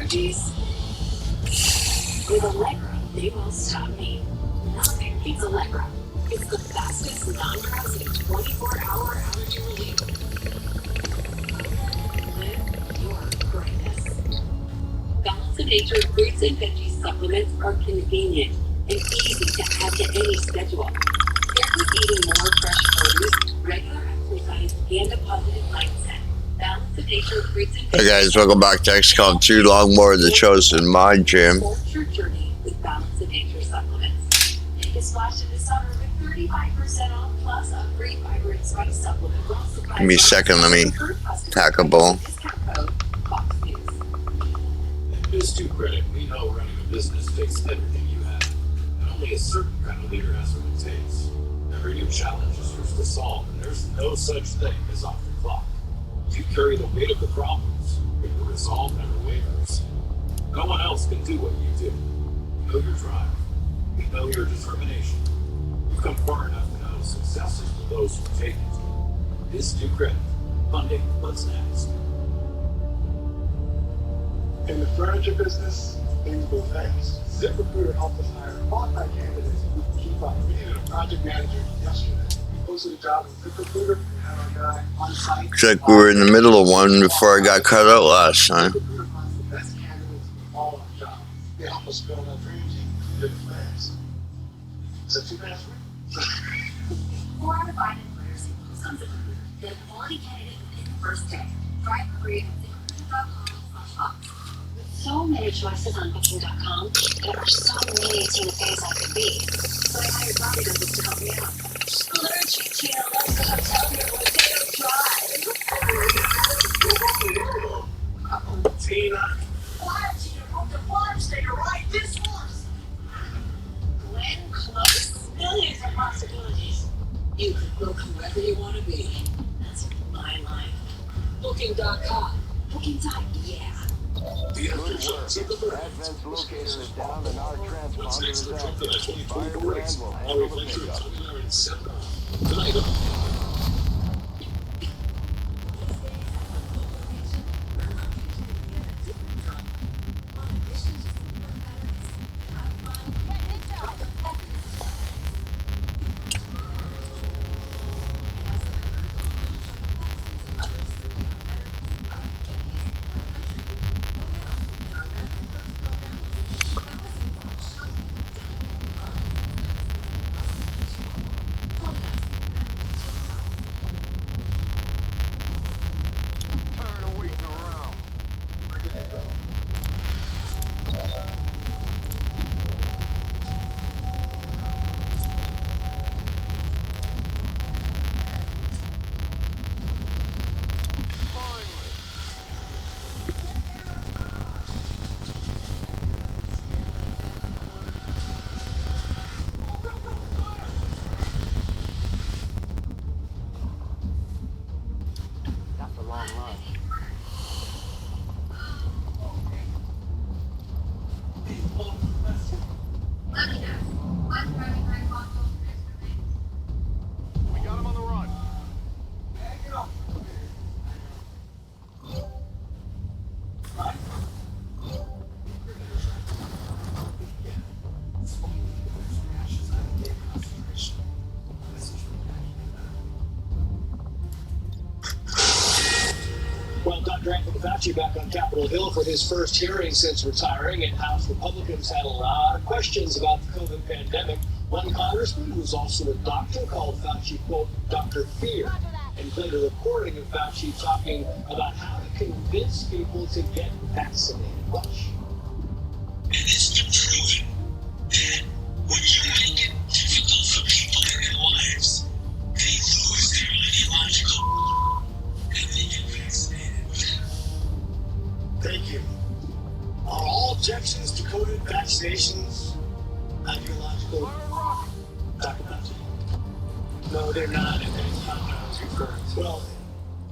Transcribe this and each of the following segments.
allergies? With Allegra, they won't stop me. Nothing beats Allegra. It's the fastest, non-drowsy 24-hour allergy relief. Live your greatness. Balance of Nature fruits and veggie supplements are convenient and easy to add to any schedule. Paired with eating more fresh produce, regular exercise, and a positive mindset. Balance of Nature fruits and veggies. Hey guys, welcome back to XCOM 2 Longmore the Chosen Mod Jam. Start your journey with Balance of Nature supplements. Take a splash in the summer with 35% off plus a free fiber and spice supplement. Give me a second, let me tack a ball. Biz 2 credit, we know running a business takes everything you have, and only a certain kind of leader has what it takes. Every new challenge is yours to solve, and there's no such thing as off the clock. You carry the weight of the problems, but your resolve never wavers. No one else can do what you do. We know your drive. We know your determination. You've come far enough to know success is for those who take it. Biz 2 credit. Funding, what's next? In the furniture business, things go fast. ZipRecruiter helped us hire qualified candidates who can keep up. We needed a project manager yesterday. We posted a job in ZipRecruiter and had our guy on site. Looks like we were in the middle of one before I got cut out last time. ZipRecruiter finds the best candidates for all our jobs. They help us build our dream team really fast. Is that too fast for you? 4 out of 5 employers who post on ZipRecruiter get a quality candidate within the first day. Try a career at ZipRecruiter.com/Fox. So many choices on Booking.com. There are so many Tina Feys I could be. So I hired Bobby Douglas to help me out. Allergy Tina loves the hotel near Rodeo Drive. Uh-oh, Tina. Why, Tina, from the farm stay right this horse? Glenn Close. Millions of possibilities. You could book whoever you want to be. That's my life. Booking.com. Yeah. The aftershocks of the bird. Advent's locator is down and our transponder What's next is for out. Trump in the 2024 race? Firebrand will I'll handle reflect the your pickup. popular in September. Tonight on Tired of waiting around. Finally. That's a long line. We got him on the run. Well, Dr. Anthony Fauci back on Capitol Hill for his first hearing since retiring, and House Republicans had a lot of questions about the COVID pandemic. One congressman, who's also a doctor, called Fauci, quote, Dr. Fear, and played a recording of Fauci talking about how to convince people to get vaccinated. Watch. It is been proven that when you make it difficult for people in their lives, they lose their ideological and they get vaccinated. Thank you. Are all objections to COVID vaccinations ideological? Dr. Fauci? No, they're not. And that's not what I was referring to. Well,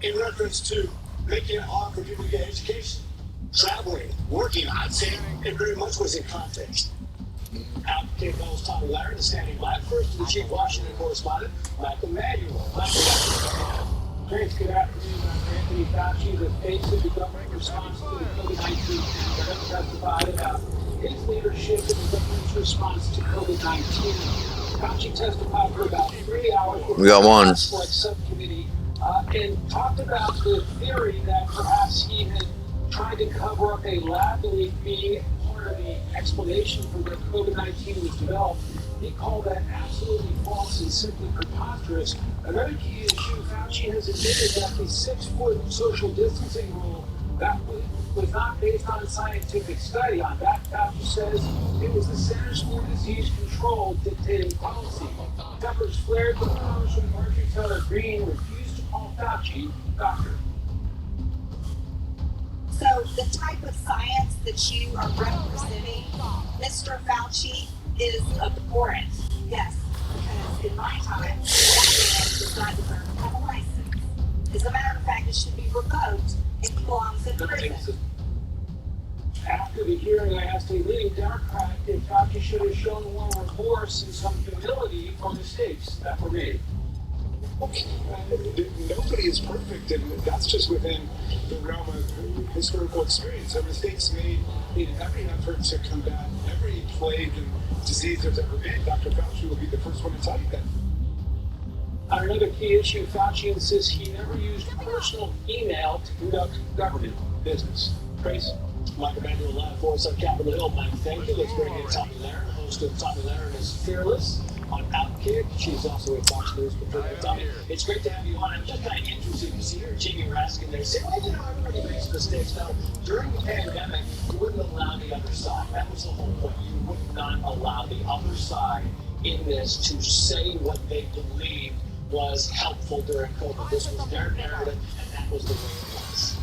in reference to making it hard for people to get education, traveling, working, I'd say it very much was in context. Advocate Bell's Tommy Larry is standing by. First to the Chief Washington correspondent, Michael Manuel. Thanks, good afternoon. I'm Anthony Fauci, the face of the government response to the COVID-19 pandemic. testified about his leadership in the government's response to COVID-19. Fauci testified for about 3 hours. We got one. Select subcommittee and talked about the theory that perhaps he had tried to cover up a lab leak being part of the explanation for when COVID-19 was developed. He called that absolutely false and simply preposterous. Another key issue, Fauci has admitted that the 6-foot social distancing rule that was not based on scientific study. On that, Fauci says it was the Centers for Disease Control dictating policy. Peppers flared, but Congressman Marjorie Taylor Greene refused to call Fauci doctor. So the type of science that you are representing, Mr. Fauci, is abhorrent. Yes, because in my time, that man does not deserve to have a license. As a matter of fact, it should be revoked and he belongs in prison. After the hearing, I asked a leading Democrat if Fauci should have shown more remorse and some humility for mistakes that were made. Nobody is perfect, and that's just within the realm of historical experience. There are mistakes made in every effort to combat every plague and disease there's ever been. Dr. Fauci will be the first one to tell you that. On another key issue, Fauci insists he never used personal email to conduct government business. Trace? Mike Emanuel live for us on Capitol Hill. Mike, thank you. Let's bring in Tommy Lahren, host of Tommy Lahren is Fearless on Outkick. She's also a Fox News contributor. Tommy, it's great to have you on. I'm just kind of interested to see here Jamie Raskin there say, well, everybody makes mistakes. Now, during the pandemic, you wouldn't allow the other side. That was the whole point. You would not allow the other side in this to say what they believed was helpful during COVID. This was their narrative, and that was the way it was.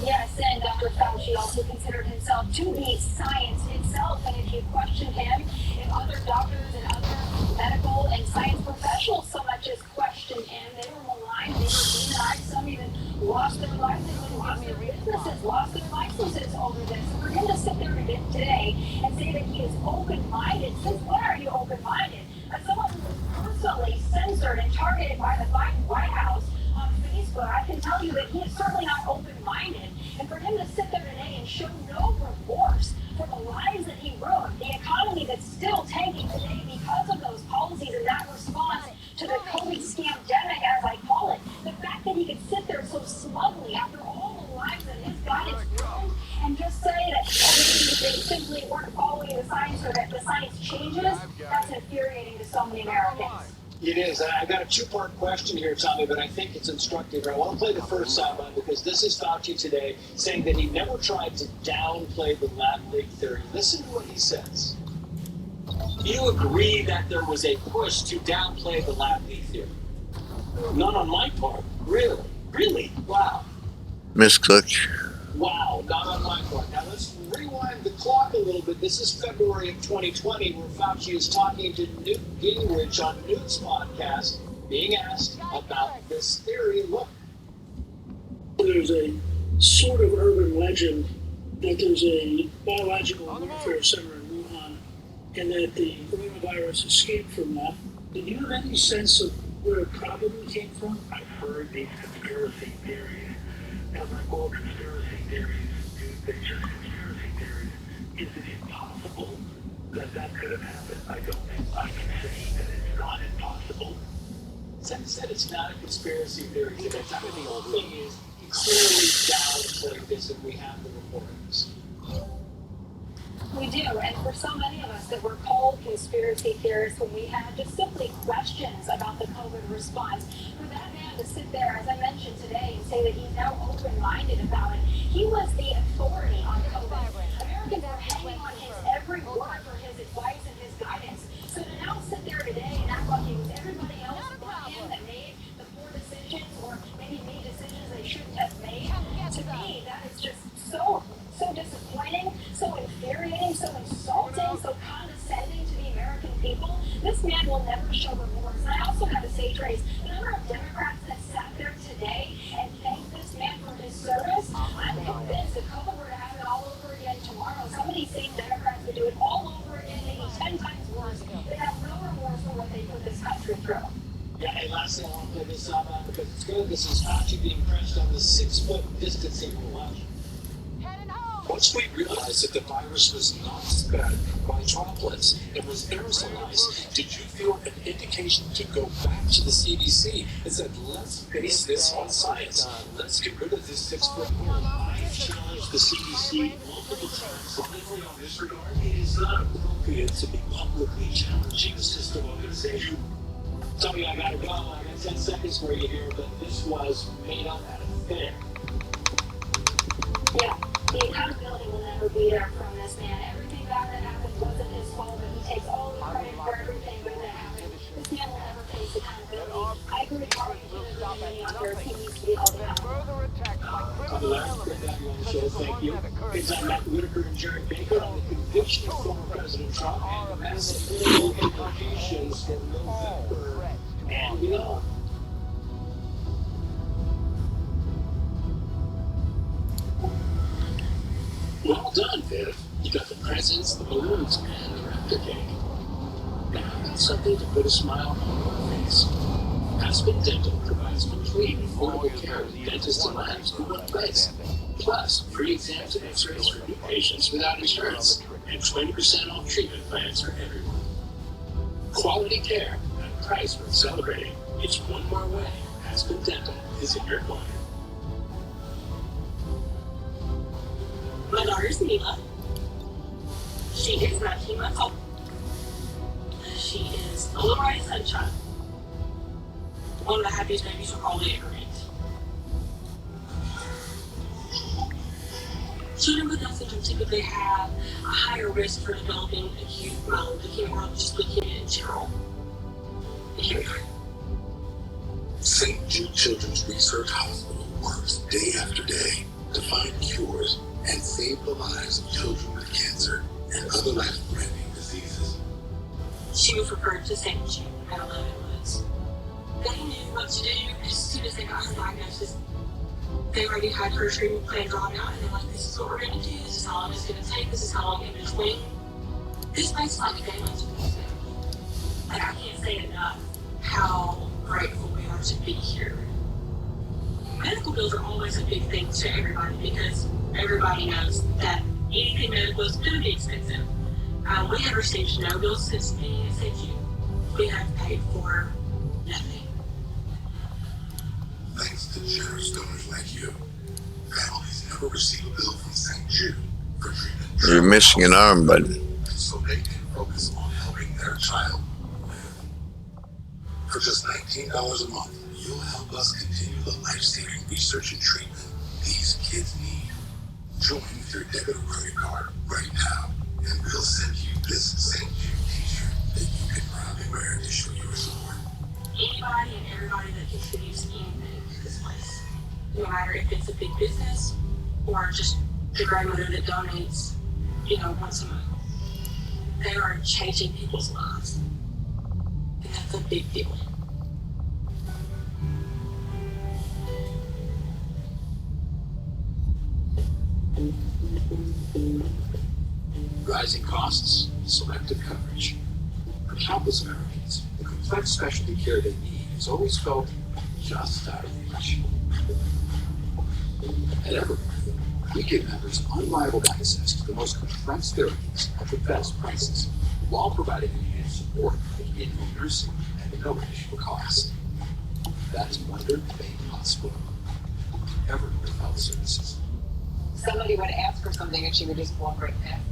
Yes, and Dr. Fauci also considered himself to be science itself. And if you question him, if other doctors and other medical and science professionals so much as questioned him, they were maligned, they were demonized, some even lost their livelihoods, lost their businesses, lost their licenses over this. And for him to sit there today and say that he is open-minded, since when are you open-minded? As someone who was personally censored and targeted by the Biden White House on Facebook, I can tell you that he is certainly not open-minded. And for him to sit there today and show no remorse for the lives that he ruined, the economy that's still tanking today because of those policies and that response to the COVID scamdemic, as I call it, the fact that he could sit there so smugly after all the lives that his guidance ruined and just say that they simply weren't following the science or that the science changes, that's infuriating to so many Americans. It is. I've got a two-part question here, Tommy, but I think it's instructive. I want to play the first sideline because this is Fauci today saying that he never tried to downplay the lab leak theory. Listen to what he says. You agree that there was a push to downplay the lab leak theory? None on my part. Really? Really? Wow. Misclick. Wow, not on my part. Now let's rewind the clock a little bit. This is February of 2020 where Fauci is talking to Newt Gingrich on Newt's podcast, being asked about this theory. Look. There's a sort of urban legend that there's a biological warfare center in Wuhan and that the coronavirus escaped from that. Did you have any sense of where it probably came from? I've heard these conspiracy theories. And like all conspiracy theories, they're just conspiracy theories. Is it impossible that that could have happened? I don't think I can say that it's not impossible. Sam said it's not a conspiracy theory. The whole thing is he clearly downplayed this, and we have the recordings. We do, and for so many of us that were called conspiracy theorists when we had just simply questions about the COVID response, for that man to sit there, as I mentioned today, and say that he's now open-minded about it, he was the authority on COVID. Americans are hanging on his every word for his advice and his guidance. So to now sit there today and act like it was everybody else but him that made the poor decisions or maybe made decisions they shouldn't have made, to me, that is just so disappointing, so infuriating, so insulting, so condescending to the American people. This man will never show remorse. And I also have to say, Trace, the number of Democrats that sat there today and thanked this man for his service, I'm convinced if COVID were to happen all over again tomorrow, some of these same Democrats would do it all over again, maybe 10 times worse. They have no remorse for what they put this country through. Yeah, and lastly, I want to play this out because it's good. This is Fauci being pressed on the 6-foot distancing rule. Heading home. Once we realized that the virus was not spread by droplets and was aerosolized, did you feel an indication to go back to the CDC and said, let's base this on science. Let's get rid of this 6-foot rule. I've challenged the CDC multiple times, particularly on this regard. It is not appropriate to be publicly challenging a system organization. Tell me I gotta go. I got 10 seconds for you here, but this was made up out of thin air. Yeah, the accountability will never be there from this man. Everything bad that happened wasn't his fault, but he takes all the credit for everything good that happened. This man will never face accountability. I agree with all of you and many others. He needs to be held accountable. Further attacks by I'm criminal glad to elements. have you on the show. Thank you. It's on Matt Whitaker and Jared Baker on the conviction of former President Trump and the massive political implications for November and beyond. Well done, Viv. You got the presents, the balloons, and the raptor cake. Now that's something to put a smile on your face. Aspen Dental provides complete affordable care with dentists and labs in one place. Plus, free exams and x-rays for new patients without insurance. And 20% off treatment plans for everyone. Quality care at a price worth celebrating. It's one more way. Aspen Dental is in your corner. My daughter's Mila. She is 19 months old. She is a little bright sunshine. One of the happiest babies you'll probably ever meet. Children with Down syndrome typically have a higher risk for developing acute leukemia, or just leukemia in general. Here we are. St. Jude Children's Research Hospital works day after day to find cures and save the lives of children with cancer and other life-threatening diseases. She was referred to St. Jude at 11 months. They knew what to do as soon as they got her diagnosis. They already had her treatment plan drawn out, and they're like, this is what we're going to do, this is how long it's going to take, this is how long it's going to wait. This place is like a game of family. Like, I can't say enough how grateful we are to be here. Medical bills are always a big thing to everybody because everybody knows that anything medical is going to be expensive. We have received no bills since being at St. Jude. We have paid for nothing. Thanks to generous donors like you, families never receive a bill from St. Jude for treatment. You're missing an arm button. And so they can focus on helping their child live. For just $19 a month, you'll help us continue the life-saving research and treatment these kids need. Join with your debit or credit card right now, and we'll send you this St. Jude t-shirt that you can proudly wear to show your support. Anybody and everybody that contributes anything to this place, no matter if it's a big business or just the grandmother that donates, once a month, they are changing people's lives. And that's a big deal. Rising costs, selective coverage. For countless Americans, the complex specialty care they need has always felt just out of reach. At Evergreen, we give members unrivaled access to the most complex therapies at the best prices, while providing immediate support like in-home nursing at no additional cost. That's wonder made possible. Evergreen Health Services. Somebody would ask her something and she would just walk right past.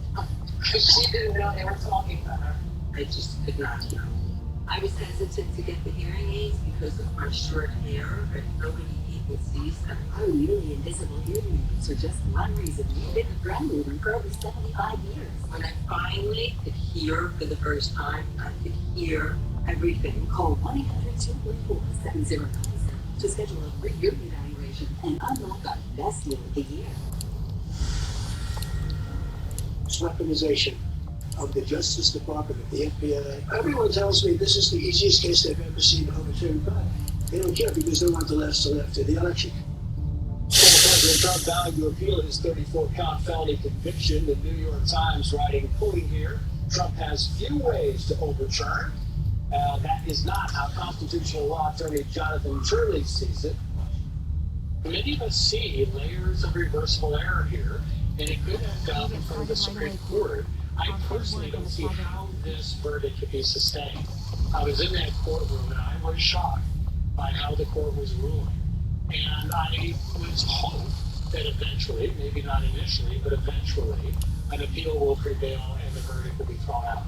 Because she didn't know they were talking to her. I just could not know. I was hesitant to get the hearing aids because of my short hair, but nobody even sees them. Our newly invisible hearing aids are just one reason we've been a grandmother for over 75 years. When I finally could hear for the first time, I could hear everything. Call 1-800-214-7097 to schedule a free hearing evaluation and unlock our best deal of the year. Weaponization of the Justice Department, of the FBI. Everyone tells me this is the easiest case they've ever seen overturned by. They don't care because they want the left to left in the election. Former President Trump vowing to appeal his 34-count felony conviction. The New York Times writing, quoting here, Trump has few ways to overturn. That is not how constitutional law attorney Jonathan Turley sees it. Many of us see layers of reversible error here. and it could end up in front of the Supreme Court. I personally don't see how this verdict could be sustained. I was in that courtroom and I was shocked by how the court was ruling. And I was hoping that eventually, maybe not initially, but eventually, an appeal will prevail and the verdict will be thrown out.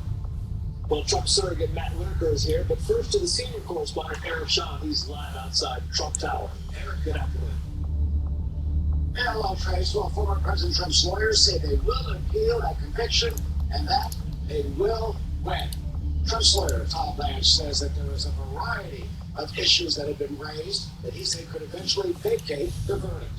Well, Trump surrogate Matt Whitaker is here, but first to the senior correspondent, Eric Shaw. He's live outside Trump Tower. Eric, good afternoon. Hello, Trace. Well, former President Trump's lawyers say they will appeal that conviction and that they will win. Trump's lawyer, Tom Blanche, says that there is a variety of issues that have been raised that he said could eventually vacate the verdict.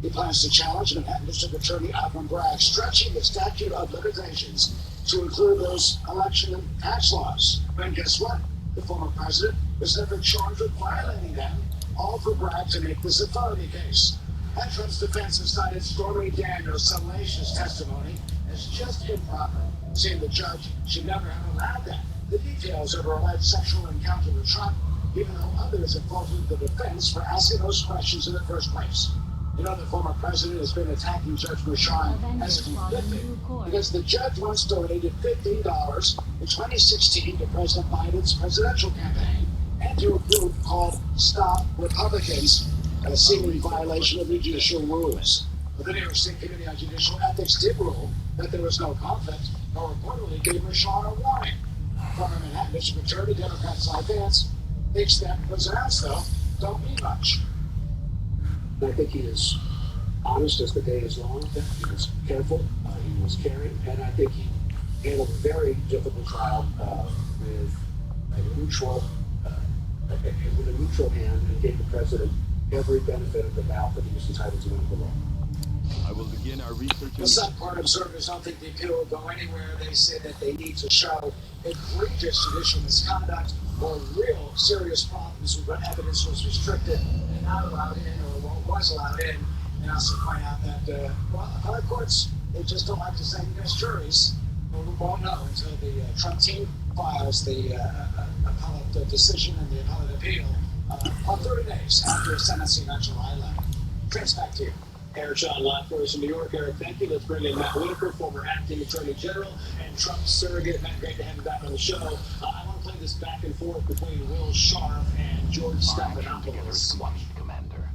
He plans to challenge Manhattan District Attorney Alvin Bragg, stretching the statute of limitations to include those election and tax laws. And guess what? The former president was never charged with violating them, all for Bragg to make this a felony case. And Trump's defense has cited Stormy Daniels' salacious testimony as just improper, saying the judge should never have allowed that. The details of her alleged sexual encounter with Trump, even though others have faulted the defense for asking those questions in the first place. You know, the former president has been attacking Judge Merchan as conflicted because the judge once donated $15 in 2016 to President Biden's presidential campaign and to a group called Stop Republicans, a seeming violation of the judicial rules. But the New York State Committee on Judicial Ethics did rule that there was no conflict, or reportedly gave Merchan a warning. Former Manhattan District Attorney, Democrat Cy Vance, thinks that was announced, though, don't mean much. I think he is honest as the day is long. He was careful, he was caring, and I think he handled a very difficult trial with a neutral hand and gave the president every benefit of the doubt that he was entitled to under the law. I will begin our research. Well, some court observers don't think the appeal will go anywhere. They say that they need to show egregious judicial misconduct or real serious problems with what evidence was restricted and not allowed in, or what was allowed in. And also point out that, appellate courts, they just don't like to send against juries. Well, we won't know until the Trump team files the appellate decision and the appellate appeal on 30 days after sentencing on July 11th. Trace, back to you. Eric Shaw, live for us in New York. Eric, thank you. Let's bring in Matt Whitaker, former acting attorney general and Trump surrogate. Matt, great to have you back on the show. I want to play this back and forth between Will Sharp and George Stephanopoulos. Commander.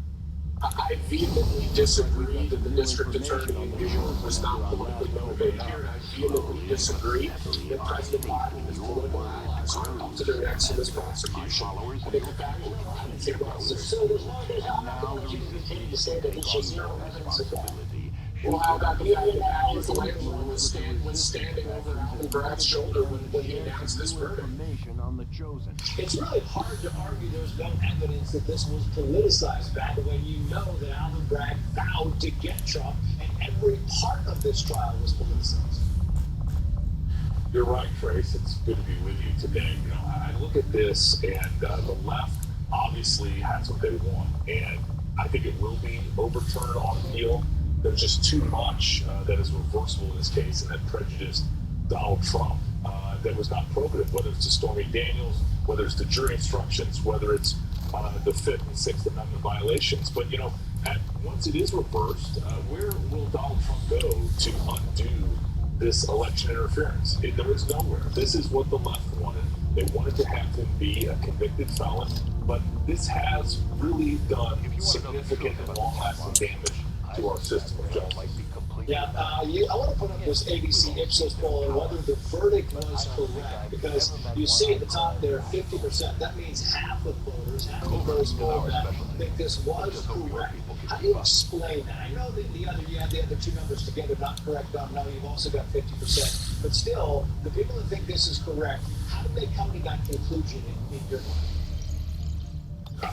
I vehemently disagree that the district attorney was not politically motivated here. I vehemently disagree that President Biden is political allies up to their necks in this prosecution. I think the fact that it was. So there's no knowledge you can continue to say that he should zero evidence of that. Well, how about the fact that Alan Blanchard was standing over Alvin Bragg's shoulder when he announced this verdict? On the chosen. It's really hard to argue there's no evidence that this was politicized back when you know that Alvin Bragg vowed to get Trump, and every part of this trial was politicized. You're right, Trace. It's good to be with you today. You know, I look at this, and the left obviously has what they want, and I think it will be overturned on appeal. There's just too much that is reversible in this case, and that prejudiced Donald Trump. That was not probative, whether it's to Stormy Daniels, whether it's the jury instructions, whether it's the 5th and 6th Amendment violations. But, you know, once it is reversed, where will Donald Trump go to undo this election interference? There is nowhere. This is what the left wanted. They wanted to have him be a convicted felon, but this has really done significant and long-lasting damage to our system of justice. Yeah, I want to put up this ABC Ipsos poll and whether the verdict was correct, because you see at the top there 50%. That means half of voters, half of those polled that think this was correct. How do you explain that? I know that you have the other two numbers together not correct. No, you've also got 50%. But still, the people that think this is correct, how did they come to that conclusion in your mind?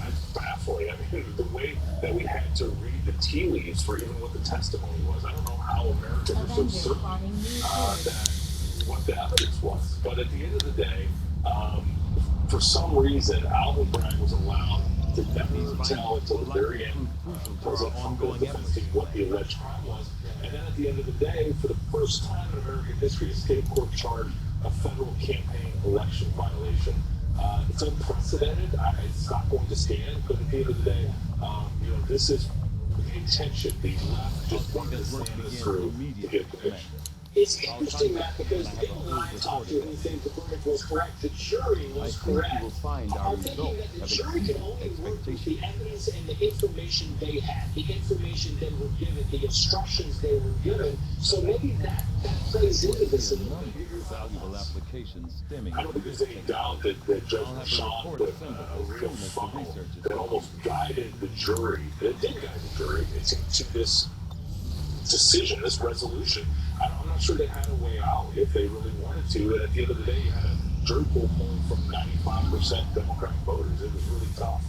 It's baffling. I mean, the way that we had to read the tea leaves for even what the testimony was. I don't know how Americans are so certain that what the evidence was. But at the end of the day, for some reason, Alvin Bragg was allowed to never tell until the very end, President Trump was defense team, what the alleged crime was. And then at the end of the day, for the first time in American history, a state court charged a federal campaign election violation. It's unprecedented. It's not going to stand, but at the end of the day, this is intention. The left just wanted to slam this through to get the picture. It's interesting, Matt, because the people that I talked to who think the verdict was correct, the jury was correct, are thinking that the jury can only work with the evidence and the information they had, the information they were given, the instructions they were given. So maybe that plays into this a little bit. Valuable applications stemming I don't think there's any doubt that Judge Rashawn put a real funnel that almost guided the jury, that did guide the jury into this decision, this resolution. I'm not sure they had a way out if they really wanted to. And at the end of the day, you had a jury pool pulling from 95% Democratic voters. It was really tough.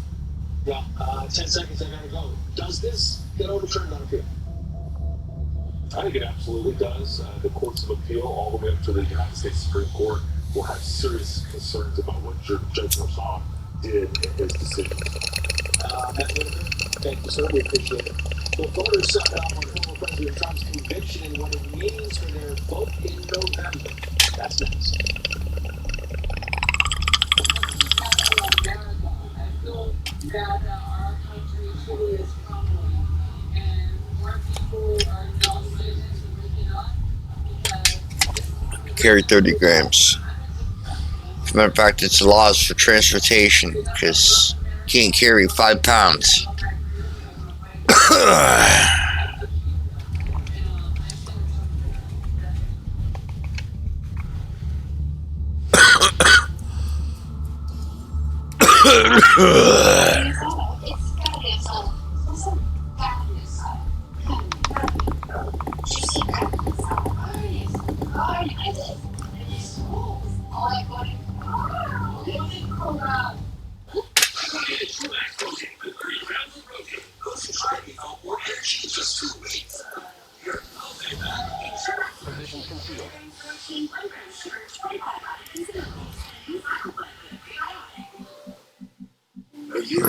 Yeah, 10 seconds, I gotta go. Does this get overturned on appeal? I think it absolutely does. The courts of appeal, all the way up to the United States Supreme Court, will have serious concerns about what Judge Rashawn did in his decision. Matt Whitaker, thank you, sir. We appreciate it. Well, voters settled on former President Trump's conviction and what it means for their vote in November. That's next. I feel that our country truly is crumbling, and more people are now citizens who waking up because Carry 30 grams. As a matter of fact, it's laws for transportation because you can't carry 5 pounds.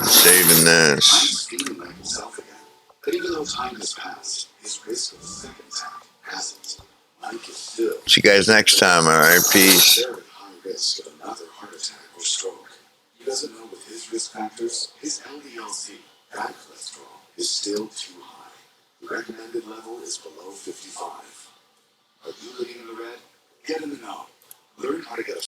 Saving this. Feeling like himself again. But even though time has passed, his risk of a second attack hasn't. Mike is still. See you guys next time. All right, peace. Very high risk of another heart attack or stroke. He doesn't know with his risk factors, his LDLC, bad cholesterol, is still too high. The recommended level is below 55. Are you living in the red? Get in the know. Learn how to get a